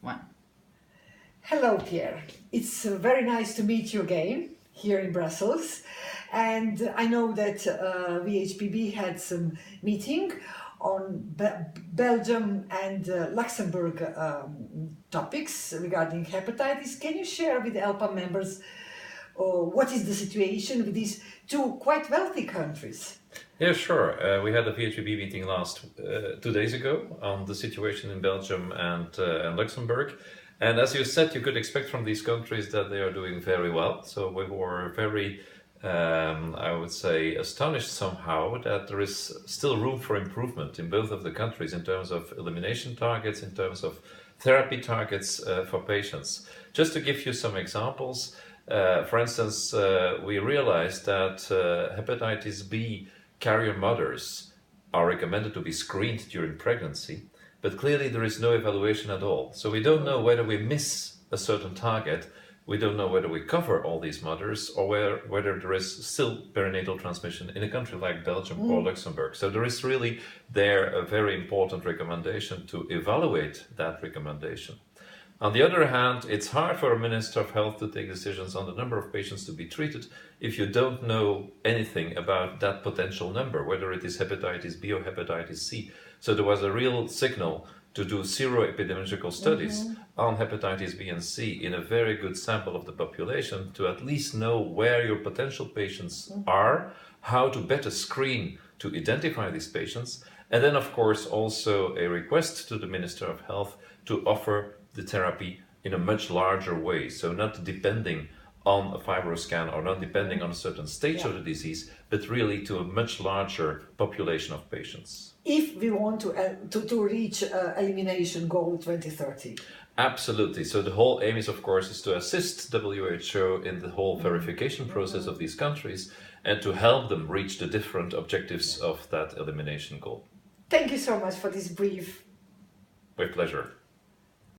one. Hello, Pierre. It's very nice to meet you again here in Brussels. And I know that VHPB had some meeting on Belgium and Luxembourg topics regarding hepatitis. Can you share with ELPA members what is the situation with these two quite wealthy countries? Yeah, sure. We had a VHPB meeting 2 days ago on the situation in Belgium and Luxembourg. And as you said, you could expect from these countries that they are doing very well. So we were very, I would say, astonished somehow that there is still room for improvement in both of the countries in terms of elimination targets, in terms of therapy targets for patients. Just to give you some examples, for instance, we realized that hepatitis B carrier mothers are recommended to be screened during pregnancy, but clearly there is no evaluation at all. So we don't know whether we miss a certain target, we don't know whether we cover all these mothers, or whether there is still perinatal transmission in a country like Belgium or Luxembourg. So there is really there a very important recommendation to evaluate that recommendation. On the other hand, it's hard for a Minister of Health to take decisions on the number of patients to be treated if you don't know anything about that potential number, whether it is hepatitis B or hepatitis C. So there was a real signal to do sero-epidemiological studies on hepatitis B and C in a very good sample of the population to at least know where your potential patients are, how to better screen to identify these patients, and then of course also a request to the Minister of Health to offer the therapy in a much larger way, so not depending on a fibroscan or not depending on a certain stage of the disease, but really to a much larger population of patients. If we want to reach elimination goal 2030. Absolutely. So the whole aim is, of course, is to assist WHO in the whole verification process of these countries and to help them reach the different objectives of that elimination goal. Thank you so much for this brief. With pleasure.